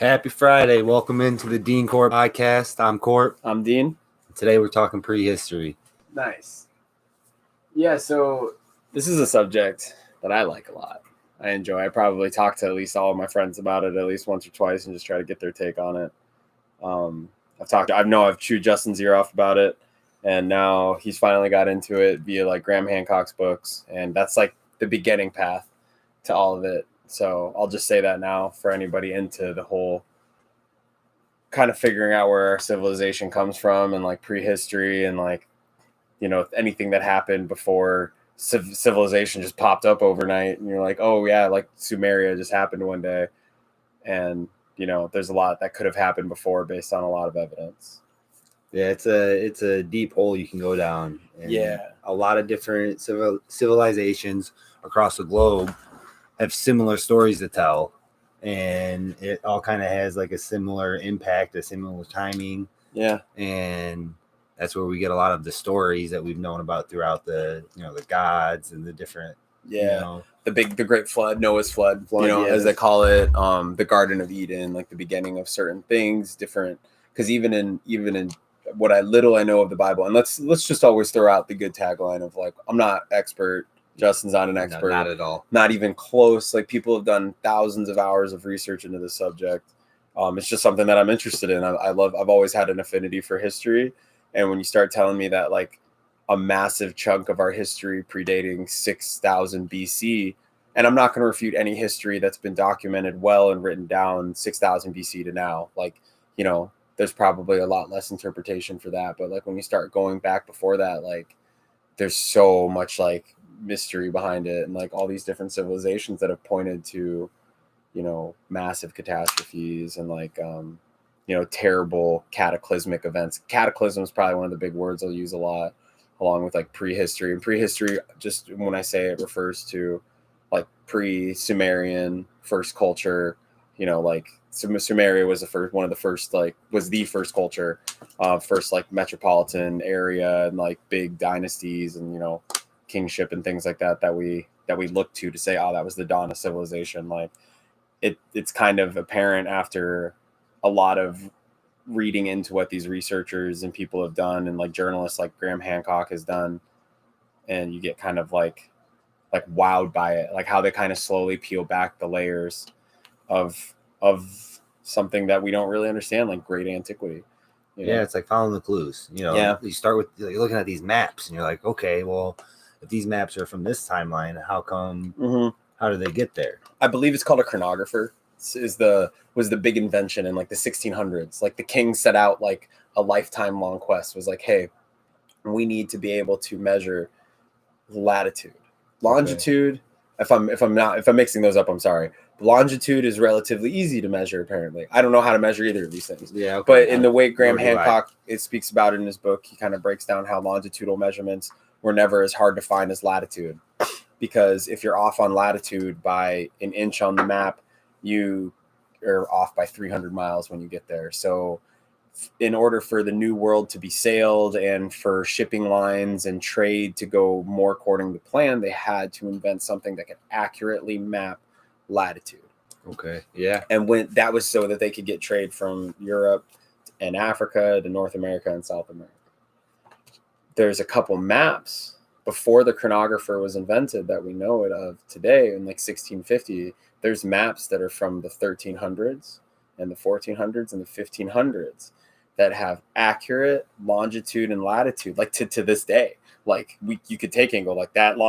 Happy Friday. Welcome into the Dean Korp podcast. I'm Korp. I'm Dean. Today we're talking prehistory. Nice. Yeah, so this is a subject that I like a lot. I enjoy. I probably talk to at least all of my friends about it at least once or twice and just try to get their take on it. I've chewed Justin's ear off about it, and now he's finally got into it via like Graham Hancock's books, and that's like the beginning path to all of it. So I'll just say that now for anybody into the whole kind of figuring out where our civilization comes from and like prehistory and like, you know, anything that happened before civilization just popped up overnight and you're like, oh yeah, like Sumeria just happened one day. And, you know, there's a lot that could have happened before based on a lot of evidence. Yeah, it's a deep hole you can go down. And yeah. A lot of different civilizations across the globe have similar stories to tell. And it all kind of has like a similar impact, a similar timing. Yeah. And that's where we get a lot of the stories that we've known about throughout the gods and the different, the great flood, Noah's flood, as they call it, the Garden of Eden, like the beginning of certain things, different, because even in what I know of the Bible, and let's just always throw out the good tagline of like, I'm not expert. Justin's not an expert. No, not at all. Not even close. Like people have done thousands of hours of research into this subject. It's just something that I'm interested in. I've always had an affinity for history. And when you start telling me that like a massive chunk of our history predating 6,000 BC, and I'm not going to refute any history that's been documented well and written down 6,000 BC to now, like, you know, there's probably a lot less interpretation for that. But like when you start going back before that, like there's so much like mystery behind it and like all these different civilizations that have pointed to, you know, massive catastrophes and like, terrible cataclysmic events. Cataclysm is probably one of the big words I'll use a lot, along with like prehistory. And prehistory, just when I say it, refers to like pre-Sumerian first culture, you know, like Sumeria was the first culture, first like metropolitan area and like big dynasties and, you know, kingship and things like that we look to say, oh, that was the dawn of civilization. Like it's kind of apparent after a lot of reading into what these researchers and people have done and like journalists like Graham Hancock has done, and you get kind of like wowed by it, like how they kind of slowly peel back the layers of something that we don't really understand, like great antiquity. Yeah, it's like following the clues. You start with you're looking at these maps and you're like, okay, well, if these maps are from this timeline, how come? Mm-hmm. How do they get there? I believe it's called a chronographer. Was the big invention in like the 1600s. Like the king set out like a lifetime long quest, was like, hey, we need to be able to measure latitude, longitude. Okay. If I'm mixing those up, I'm sorry. Longitude is relatively easy to measure. Apparently, I don't know how to measure either of these things. Yeah, okay. But in the way Graham Hancock speaks about it in his book, he kind of breaks down how longitudinal measurements were never as hard to find as latitude, because if you're off on latitude by an inch on the map, you are off by 300 miles when you get there. So in order for the new world to be sailed and for shipping lines and trade to go more according to plan, they had to invent something that could accurately map latitude. Okay. Yeah. And when that was so that they could get trade from Europe and Africa to North America and South America. There's a couple maps before the chronographer was invented that we know it of today in like 1650. There's maps that are from the 1300s and the 1400s and the 1500s that have accurate longitude and latitude, like to this day. Like you could take and go like that